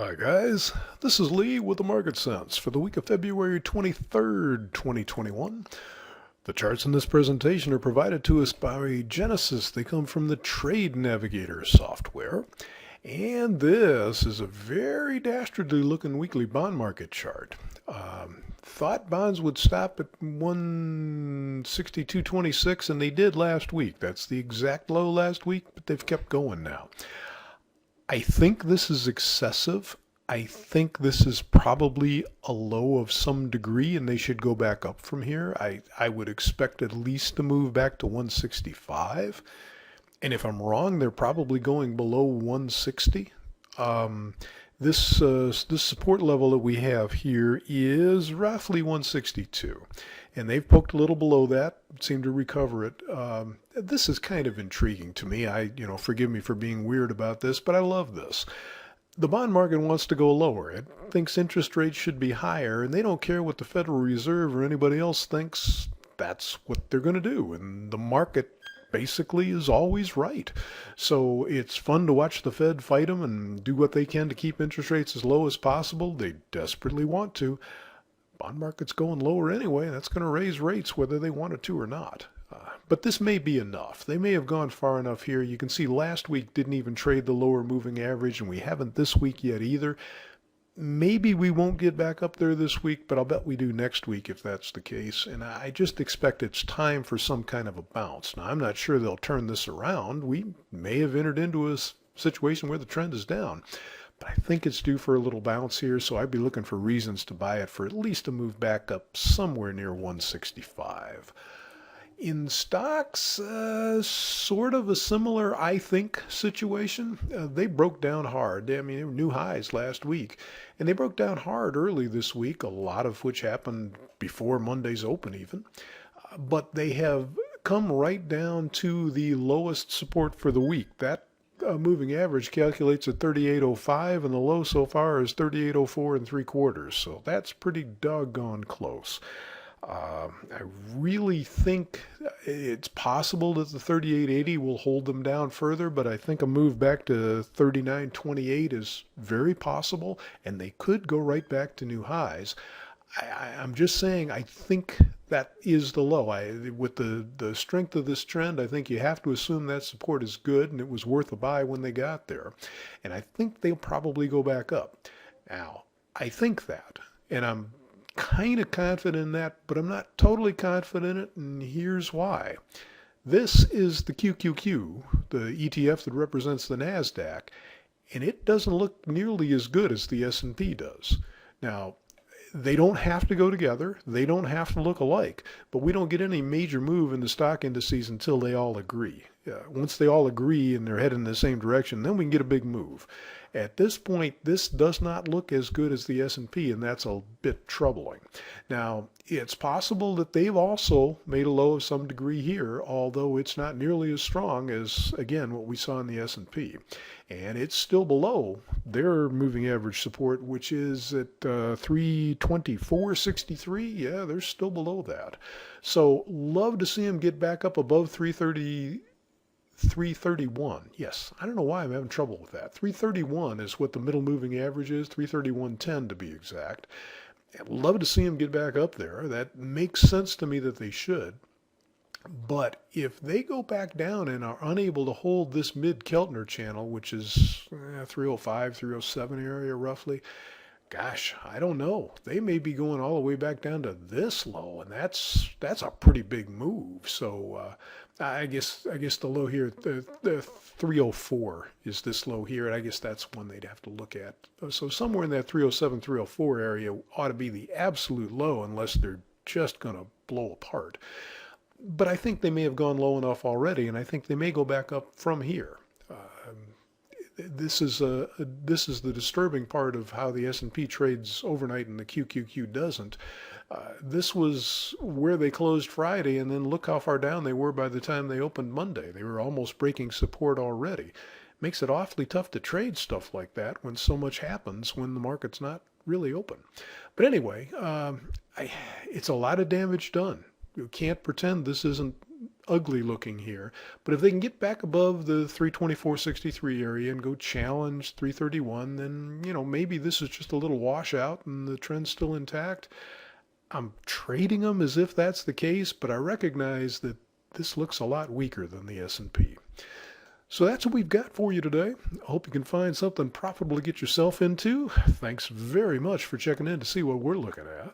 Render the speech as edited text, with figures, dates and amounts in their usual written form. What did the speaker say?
Hi guys, this is Lee with the Market Sense for the week of February 23rd, 2021. The charts in this presentation are provided to us by Gettess. They come from the Trade Navigator software. And this is a very dastardly looking weekly bond market chart. Thought bonds would stop at 162.26, and they did last week. That's the exact low last week, but they've kept going now. I think this is excessive. I think this is probably a low of some degree, and they should go back up from here. I would expect at least to move back to 165. And if I'm wrong, they're probably going below 160. This support level that we have here is roughly 162, and they've poked a little below that, seem to recover it. This is kind of intriguing to me. Forgive me for being weird about this, but I love this. The bond market wants to go lower. It thinks interest rates should be higher, and they don't care what the Federal Reserve or anybody else thinks. That's what they're going to do, and the market basically is always right. So it's fun to watch the Fed fight them and do what they can to keep interest rates as low as possible. They desperately want to. Bond market's going lower anyway, and that's going to raise rates whether they wanted to or not. But this may be enough. They may have gone far enough here. You can see last week didn't even trade the lower moving average, and we haven't this week yet either. Maybe we won't get back up there this week, but I'll bet we do next week if that's the case. And I just expect it's time for some kind of a bounce. Now, I'm not sure they'll turn this around. We may have entered into a situation where the trend is down. But I think it's due for a little bounce here, so I'd be looking for reasons to buy it for at least a move back up somewhere near 165. In stocks, sort of a similar, I think, situation. They broke down hard. They were new highs last week, and they broke down hard early this week, a lot of which happened before Monday's open even. But they have come right down to the lowest support for the week. That moving average calculates at 38.05, and the low so far is 38.04 and 3/4. So that's pretty doggone close. I really think it's possible that the 38.80 will hold them down further, but I think a move back to 39.28 is very possible, and they could go right back to new highs. I'm just saying I think that is the low. With the strength of this trend, I think you have to assume that support is good, and it was worth a buy when they got there. And I think they'll probably go back up. Now, I think that, and I'm kind of confident in that, but I'm not totally confident in it, and here's why. This is the QQQ, the ETF that represents the Nasdaq, and it doesn't look nearly as good as the S&P does. Now, they don't have to go together. They don't have to look alike, but we don't get any major move in the stock indices until they all agree. Once they all agree and they're heading in the same direction, then we can get a big move. At this point, this does not look as good as the S&P, and that's a bit troubling. Now, it's possible that they've also made a low of some degree here, although it's not nearly as strong as, again, what we saw in the S&P. And it's still below their moving average support, which is at 324.63. Yeah, they're still below that. So love to see them get back up above 331. Yes, I don't know why I'm having trouble with that. 331 is what the middle moving average is, 331.10 to be exact. I'd love to see them get back up there. That makes sense to me that they should. But if they go back down and are unable to hold this mid-Keltner channel, which is 305, 307 area roughly, gosh, I don't know. They may be going all the way back down to this low, and that's a pretty big move. So I guess the low here, the 304 is this low here, and I guess that's one they'd have to look at. So somewhere in that 307, 304 area ought to be the absolute low, unless they're just going to blow apart. But I think they may have gone low enough already, and I think they may go back up from here. This is the disturbing part of how the S&P trades overnight and the QQQ doesn't. This was where they closed Friday, and then look how far down they were by the time they opened Monday. They were almost breaking support already. Makes it awfully tough to trade stuff like that when so much happens when the market's not really open. But anyway, it's a lot of damage done. You can't pretend this isn't ugly looking here. But if they can get back above the 324.63 area and go challenge 331, then, maybe this is just a little washout and the trend's still intact. I'm trading them as if that's the case, but I recognize that this looks a lot weaker than the S&P. So that's what we've got for you today. I hope you can find something profitable to get yourself into. Thanks very much for checking in to see what we're looking at.